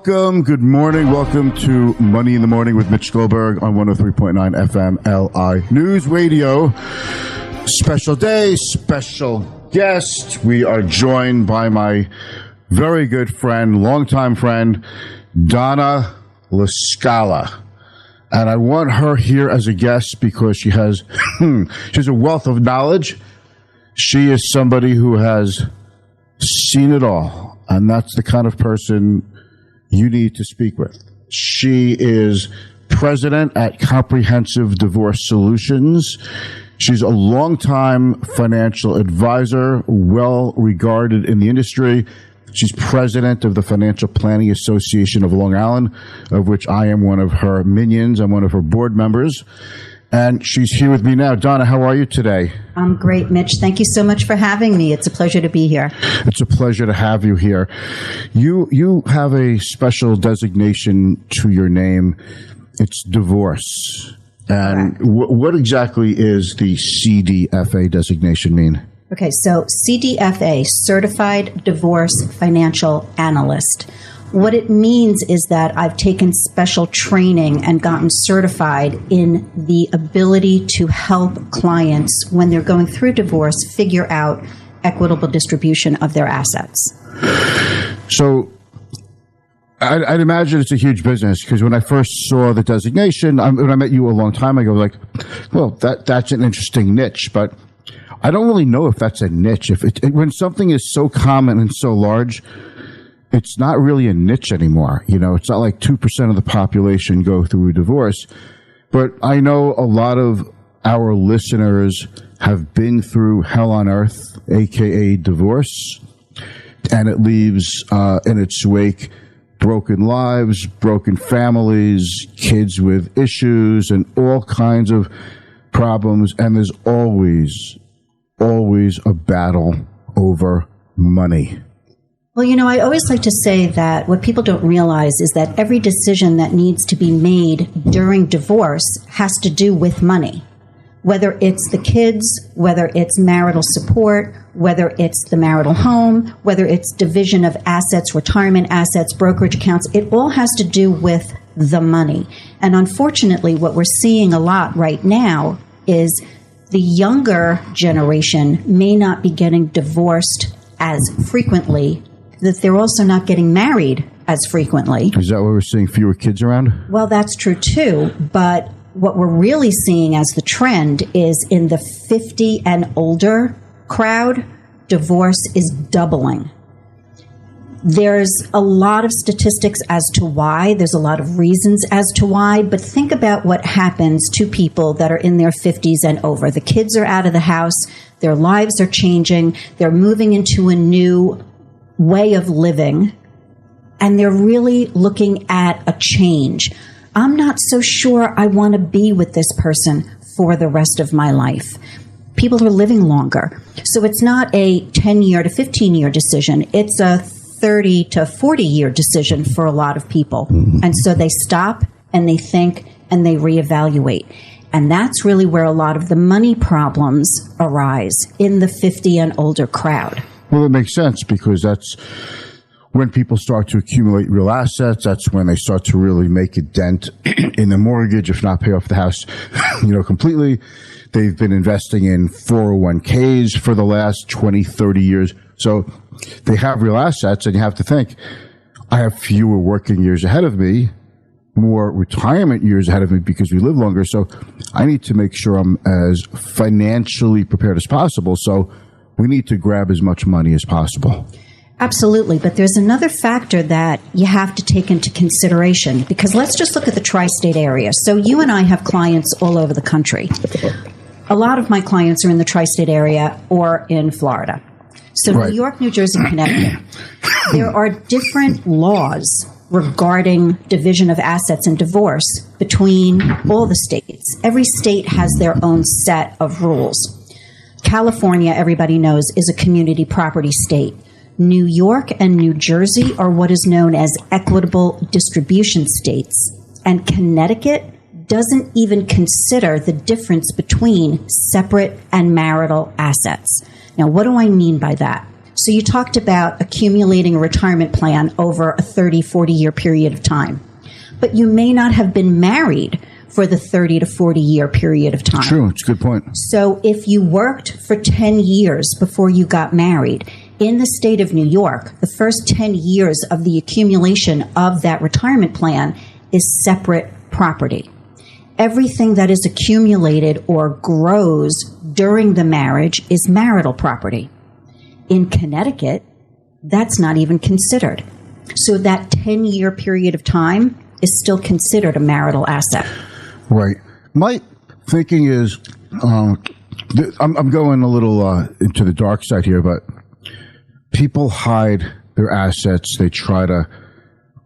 Welcome. Good morning. Welcome to Money in the Morning with Mitch Goldberg on 103.9 FM LI News Radio. Special day, special guest. We are joined by my very good friend, longtime friend, Donna LaScala. And I want her here as a guest because she has a wealth of knowledge. She is somebody who has seen it all. And that's the kind of person you need to speak with. She is president at Comprehensive Divorce Solutions. She's a longtime financial advisor, well regarded in the industry. She's president of the Financial Planning Association of Long Island, of which I am one of her minions. I'm one of her board members. And she's here with me now. Donna, how are you today? I'm great, Mitch. Thank you so much for having me. It's a pleasure to be here. It's a pleasure to have you here. You have a special designation to your name. It's divorce. And what exactly is the CDFA designation mean? Okay, so CDFA, Certified Divorce Financial Analyst. What it means is that I've taken special training and gotten certified in the ability to help clients when they're going through divorce figure out equitable distribution of their assets. So I'd imagine it's a huge business because when I first saw the designation, when I met you a long time ago, like, well, that's an interesting niche, but I don't really know if that's a niche. When something is so common and so large, it's not really a niche anymore. You know, it's not like 2% of the population go through a divorce. But I know a lot of our listeners have been through hell on earth, aka divorce, and it leaves in its wake broken lives, broken families, kids with issues, and all kinds of problems. And there's always a battle over money. Well, you know, I always like to say that what people don't realize is that every decision that needs to be made during divorce has to do with money. Whether it's the kids, whether it's marital support, whether it's the marital home, whether it's division of assets, retirement assets, brokerage accounts, it all has to do with the money. And unfortunately, what we're seeing a lot right now is the younger generation may not be getting divorced as frequently, that they're also not getting married as frequently. Is that why we're seeing fewer kids around? Well, that's true too, but what we're really seeing as the trend is in the 50 and older crowd, divorce is doubling. There's a lot of statistics as to why. There's a lot of reasons as to why. But think about what happens to people that are in their 50s and over. The kids are out of the house. Their lives are changing. They're moving into a new way of living. And they're really looking at a change. I'm not so sure I want to be with this person for the rest of my life. People are living longer. So it's not a 10-year to 15-year decision. It's a 30 to 40-year decision for a lot of people. And so they stop and they think and they reevaluate. And that's really where a lot of the money problems arise in the 50 and older crowd. Well, it makes sense because that's when people start to accumulate real assets. That's when they start to really make a dent in the mortgage, if not pay off the house, completely. They've been investing in 401ks for the last 20, 30 years. So they have real assets, and you have to think, I have fewer working years ahead of me, more retirement years ahead of me because we live longer. So I need to make sure I'm as financially prepared as possible. So we need to grab as much money as possible. Absolutely. But there's another factor that you have to take into consideration, because let's just look at the tri-state area. So you and I have clients all over the country. A lot of my clients are in the tri-state area or in Florida. So right. New York, New Jersey, Connecticut. There are different laws regarding division of assets and divorce between all the states. Every state has their own set of rules. California, everybody knows, is a community property state. New York and New Jersey are what is known as equitable distribution states. And Connecticut doesn't even consider the difference between separate and marital assets. Now, what do I mean by that? So you talked about accumulating a retirement plan over a 30, 40-year period of time. But you may not have been married for the 30 to 40-year period of time. True. It's a good point. So if you worked for 10 years before you got married, in the state of New York, the first 10 years of the accumulation of that retirement plan is separate property. Everything that is accumulated or grows during the marriage is marital property. In Connecticut, that's not even considered. So that 10-year period of time is still considered a marital asset. Right. My thinking is, I'm going a little into the dark side here, but people hide their assets. They try to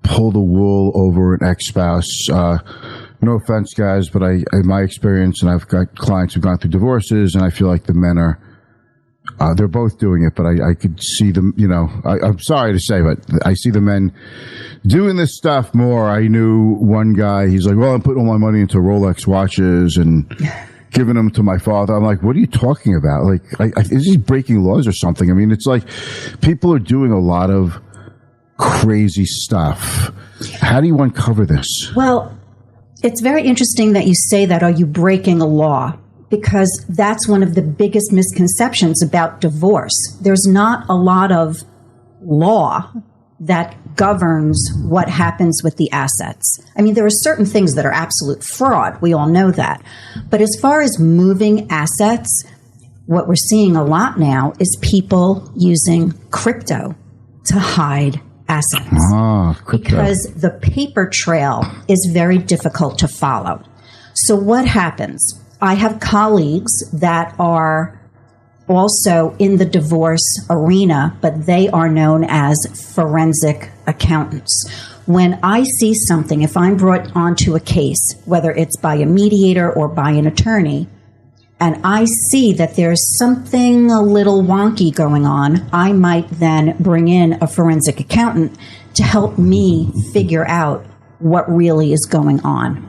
pull the wool over an ex-spouse. No offense, guys, but in my experience, and I've got clients who've gone through divorces, and I feel like the men are, they're both doing it, but I could see them, I'm sorry to say, but I see the men doing this stuff more. I knew one guy, he's like, well, I'm putting all my money into Rolex watches and giving them to my father. I'm like, what are you talking about? Like, is he breaking laws or something? I mean, it's like people are doing a lot of crazy stuff. How do you uncover this? Well, it's very interesting that you say that. Are you breaking a law? Because that's one of the biggest misconceptions about divorce. There's not a lot of law that governs what happens with the assets. I mean, there are certain things that are absolute fraud. We all know that. But as far as moving assets, what we're seeing a lot now is people using crypto to hide assets. Because the paper trail is very difficult to follow. So what happens? I have colleagues that are also in the divorce arena, but they are known as forensic accountants. When I see something, if I'm brought onto a case, whether it's by a mediator or by an attorney, and I see that there's something a little wonky going on, I might then bring in a forensic accountant to help me figure out what really is going on.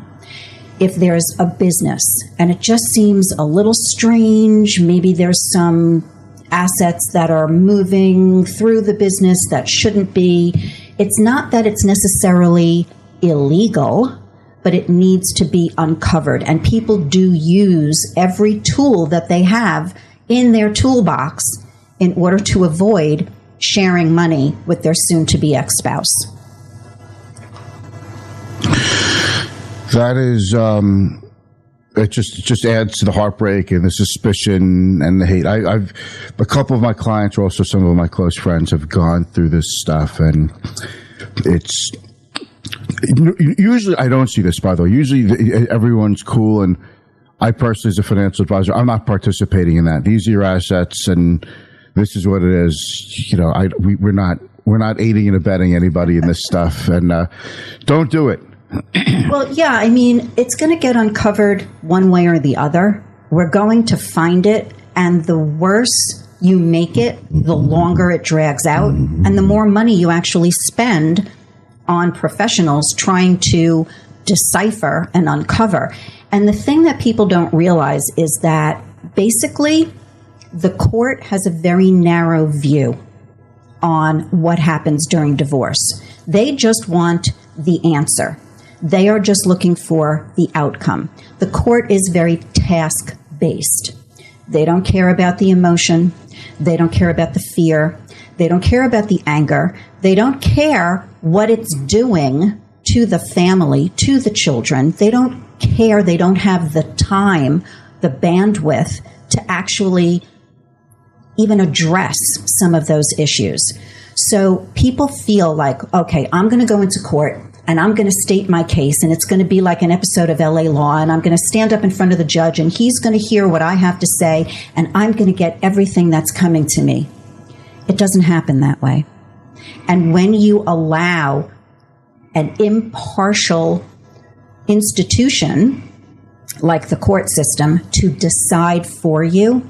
If there's a business and it just seems a little strange, maybe there's some assets that are moving through the business that shouldn't be. It's not that it's necessarily illegal, but it needs to be uncovered. And people do use every tool that they have in their toolbox in order to avoid sharing money with their soon-to-be ex-spouse. That is, it just adds to the heartbreak and the suspicion and the hate. I've a couple of my clients, or also some of my close friends, have gone through this stuff, and it's usually I don't see this. By the way, usually everyone's cool, and I personally, as a financial advisor, I'm not participating in that. These are your assets, and this is what it is. We're not aiding and abetting anybody in this stuff, and don't do it. Well, yeah, I mean, it's going to get uncovered one way or the other. We're going to find it, and the worse you make it, the longer it drags out, and the more money you actually spend on professionals trying to decipher and uncover. And the thing that people don't realize is that basically the court has a very narrow view on what happens during divorce. They just want the answer. They are just looking for the outcome. The court is very task-based. They don't care about the emotion. They don't care about the fear. They don't care about the anger. They don't care what it's doing to the family, to the children. They don't care. They don't have the time, the bandwidth to actually even address some of those issues. So people feel like, okay, I'm going to go into court and I'm going to state my case, and it's going to be like an episode of LA Law, and I'm going to stand up in front of the judge, and he's going to hear what I have to say, and I'm going to get everything that's coming to me. It doesn't happen that way. And when you allow an impartial institution like the court system to decide for you,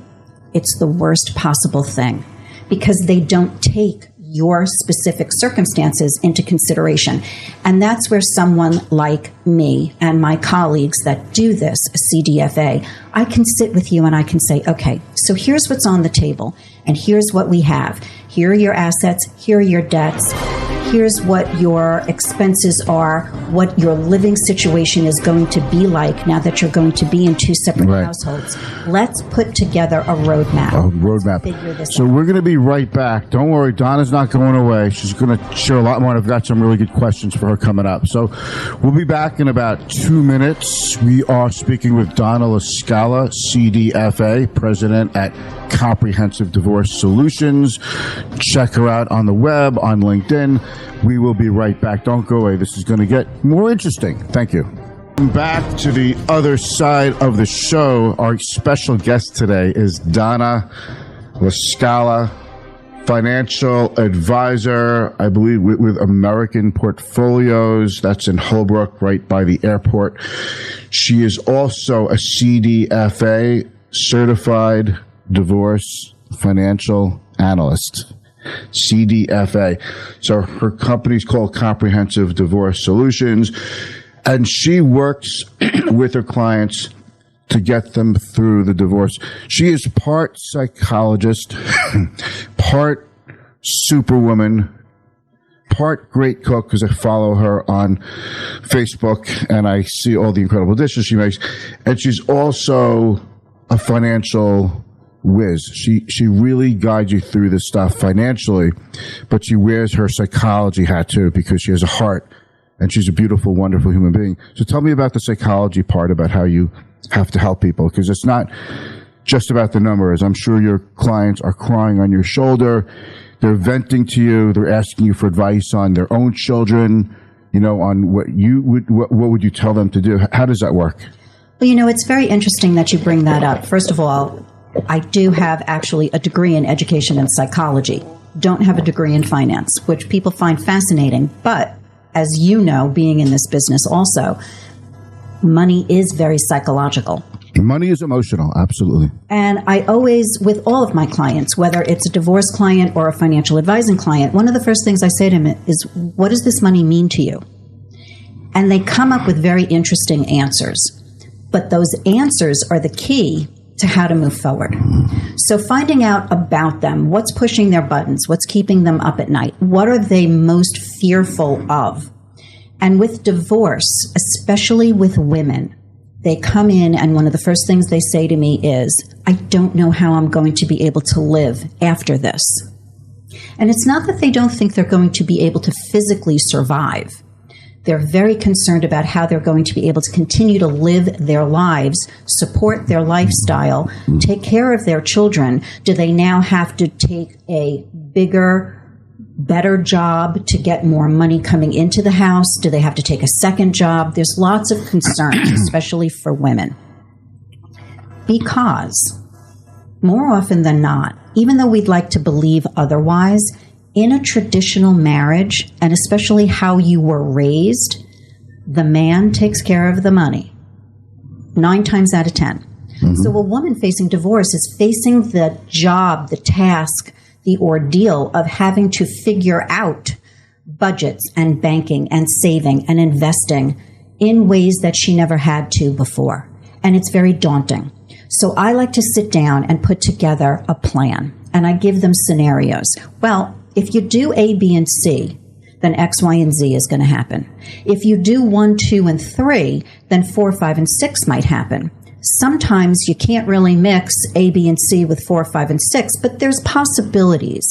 it's the worst possible thing, because they don't take your specific circumstances into consideration. And that's where someone like me and my colleagues that do this, CDFA, I can sit with you and I can say, okay, so here's what's on the table, and here's what we have. Here are your assets. Here are your debts. Here's what your expenses are, what your living situation is going to be like now that you're going to be in two separate households. Let's put together a roadmap. Figure this out. We're going to be right back. Don't worry, Donna's not going away. She's going to share a lot more. I've got some really good questions for her coming up. So we'll be back in about 2 minutes. We are speaking with Donna LaScala, CDFA, president at Comprehensive Divorce Solutions. Check her out on the web, on LinkedIn. We will be right back. Don't go away. This is going to get more interesting. Thank you. Back to the other side of the show. Our special guest today is Donna LaScala, financial advisor, I believe, with American Portfolios. That's in Holbrook, right by the airport. She is also a CDFA, certified divorce financial analyst. CDFA. So her company's called Comprehensive Divorce Solutions, and she works with her clients to get them through the divorce. She is part psychologist, part superwoman, part great cook, because I follow her on Facebook and I see all the incredible dishes she makes. And she's also a financial whiz. She really guides you through this stuff financially, but she wears her psychology hat too, because she has a heart and she's a beautiful, wonderful human being. So tell me about the psychology part, about how you have to help people, because it's not just about the numbers. I'm sure your clients are crying on your shoulder. They're venting to you. They're asking you for advice on their own children, on what would you tell them to do? How does that work? Well, it's very interesting that you bring that up. First of all, I do have actually a degree in education and psychology. Don't have a degree in finance, which people find fascinating. But as you know, being in this business also, money is very psychological. Money is emotional, absolutely. And I always, with all of my clients, whether it's a divorce client or a financial advising client, one of the first things I say to them is, what does this money mean to you? And they come up with very interesting answers. But those answers are the key to how to move forward. So finding out about them, what's pushing their buttons, what's keeping them up at night, what are they most fearful of? And with divorce, especially with women, they come in and one of the first things they say to me is, I don't know how I'm going to be able to live after this. And it's not that they don't think they're going to be able to physically survive. They're very concerned about how they're going to be able to continue to live their lives, support their lifestyle, take care of their children. Do they now have to take a bigger, better job to get more money coming into the house? Do they have to take a second job? There's lots of concerns, especially for women. Because more often than not, even though we'd like to believe otherwise, in a traditional marriage, and especially how you were raised, the man takes care of the money 9 times out of 10. Mm-hmm. So a woman facing divorce is facing the job, the task, the ordeal of having to figure out budgets and banking and saving and investing in ways that she never had to before. And it's very daunting. So I like to sit down and put together a plan, and I give them scenarios. Well, if you do A, B, and C, then X, Y, and Z is going to happen. If you do 1, 2, and 3, then 4, 5, and 6 might happen. Sometimes you can't really mix A, B, and C with 4, 5, and 6, but there's possibilities.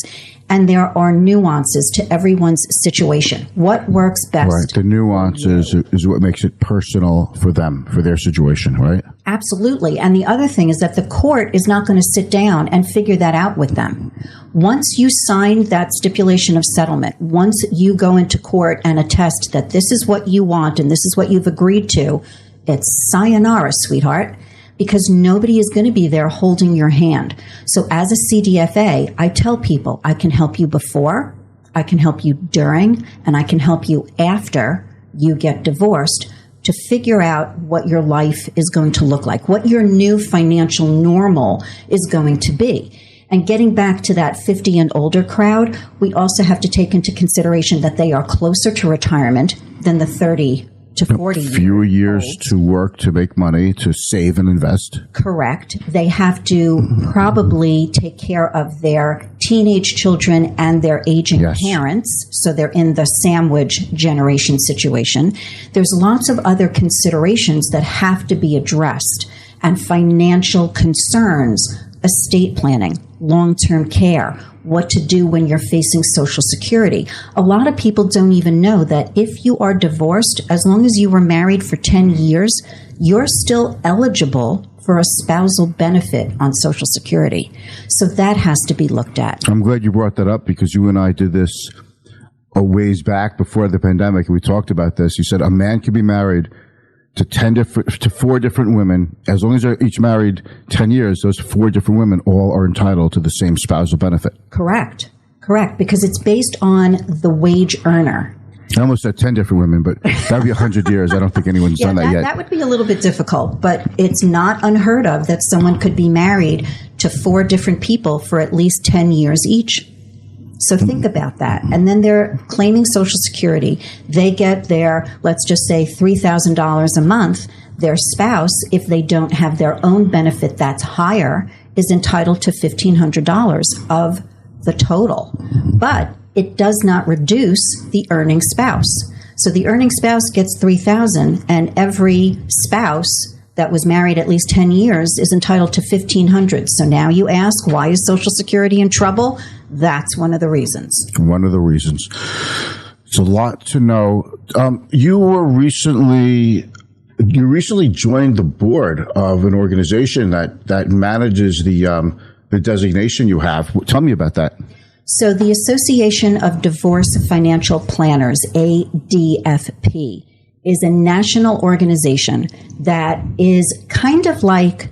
And there are nuances to everyone's situation. What works best? Right. The nuances is what makes it personal for them, for their situation, right? Absolutely. And the other thing is that the court is not going to sit down and figure that out with them. Once you sign that stipulation of settlement, once you go into court and attest that this is what you want and this is what you've agreed to, it's sayonara, sweetheart. Because nobody is going to be there holding your hand. So as a CDFA, I tell people I can help you before, I can help you during, and I can help you after you get divorced to figure out what your life is going to look like, what your new financial normal is going to be. And getting back to that 50 and older crowd, we also have to take into consideration that they are closer to retirement than the 30 to 40 years. Fewer years old. to work, to make money, to save and invest. Correct. They have to probably take care of their teenage children and their aging parents. So they're in the sandwich generation situation. There's lots of other considerations that have to be addressed, and financial concerns, estate planning, long-term care, what to do when you're facing Social Security. A lot of people don't even know that if you are divorced, as long as you were married for 10 years, you're still eligible for a spousal benefit on Social Security. So that has to be looked at. I'm glad you brought that up, because you and I did this a ways back before the pandemic, and we talked about this. You said a man could be married to 4 different women. As long as they're each married 10 years, those 4 different women all are entitled to the same spousal benefit. Correct, because it's based on the wage earner. I almost said 10 different women, but that would be 100 years. I don't think anyone's done that yet. That would be a little bit difficult, but it's not unheard of that someone could be married to 4 different people for at least 10 years each. So think about that. And then they're claiming Social Security. They get their, let's just say, $3,000 a month. Their spouse, if they don't have their own benefit that's higher, is entitled to $1,500 of the total. But it does not reduce the earning spouse. So the earning spouse gets $3,000, and every spouse that was married at least 10 years is entitled to $1,500. So now you ask, why is Social Security in trouble? That's one of the reasons. One of the reasons. It's a lot to know. You recently joined the board of an organization that manages the designation you have. Tell me about that. So the Association of Divorce Financial Planners, ADFP, is a national organization that is kind of like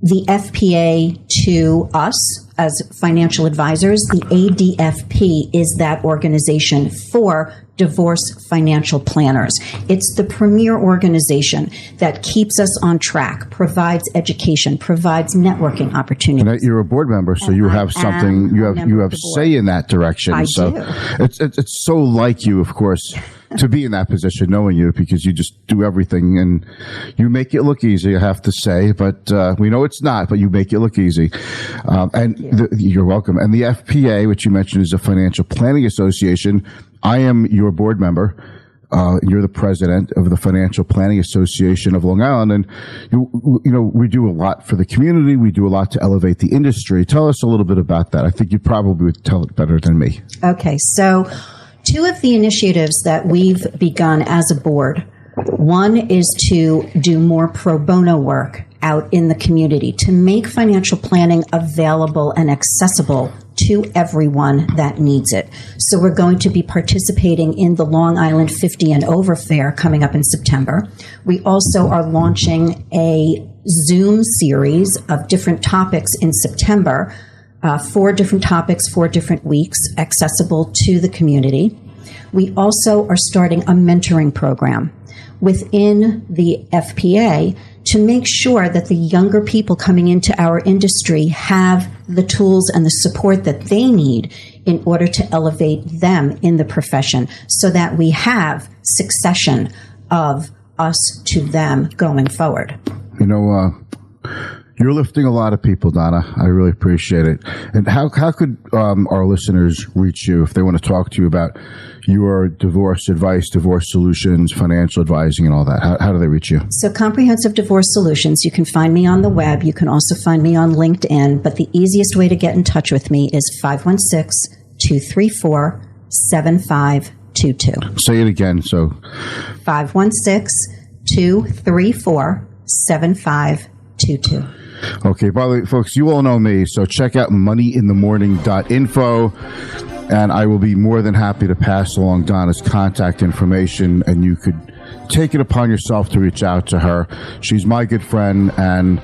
the FPA to us as financial advisors. The ADFP is that organization for divorce financial planners. It's the premier organization that keeps us on track, provides education, provides networking opportunities. And you're a board member, so you have something. You have say in that direction. I so do. It's so like you, of course, to be in that position, knowing you, because you just do everything and you make it look easy, I have to say, but we know it's not, but you make it look easy. You're welcome. And the FPA, which you mentioned, is a financial planning association. I am your board member. You're the president of the Financial Planning Association of Long Island. And, you know, we do a lot for the community. We do a lot to elevate the industry. Tell us a little bit about that. I think you probably would tell it better than me. Okay. So 2 of the initiatives that we've begun as a board, one is to do more pro bono work out in the community to make financial planning available and accessible to everyone that needs it. So we're going to be participating in the Long Island 50 and Over Fair coming up in September. We also are launching a Zoom series of different topics in September, 4 different topics, 4 different weeks, accessible to the community. We also are starting a mentoring program within the FPA to make sure that the younger people coming into our industry have the tools and the support that they need in order to elevate them in the profession, so that we have succession of us to them going forward. You know, you're lifting a lot of people, Donna. I really appreciate it. And how could our listeners reach you if they want to talk to you about your divorce advice, divorce solutions, financial advising, and all that? How do they reach you? So Comprehensive Divorce Solutions, you can find me on the web. You can also find me on LinkedIn. But the easiest way to get in touch with me is 516-234-7522. Say it again. So 516-234-7522. Okay, by the way, folks, you all know me, so check out moneyinthemorning.info, and I will be more than happy to pass along Donna's contact information, and you could take it upon yourself to reach out to her. She's my good friend, and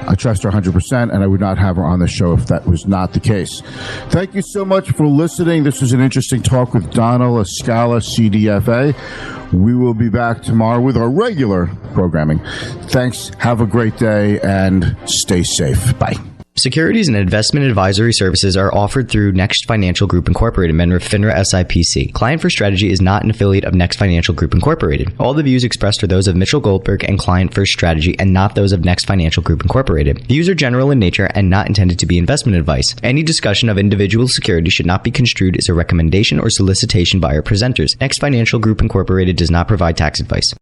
I trust her 100%, and I would not have her on the show if that was not the case. Thank you so much for listening. This was an interesting talk with Donna LaScala, CDFA. We will be back tomorrow with our regular programming. Thanks. Have a great day and stay safe. Bye. Securities and investment advisory services are offered through Next Financial Group Incorporated, member FINRA SIPC. ClientFirst Strategy is not an affiliate of Next Financial Group Incorporated. All the views expressed are those of Mitchell Goldberg and ClientFirst Strategy and not those of Next Financial Group Incorporated. Views are general in nature and not intended to be investment advice. Any discussion of individual securities should not be construed as a recommendation or solicitation by our presenters. Next Financial Group Incorporated does not provide tax advice.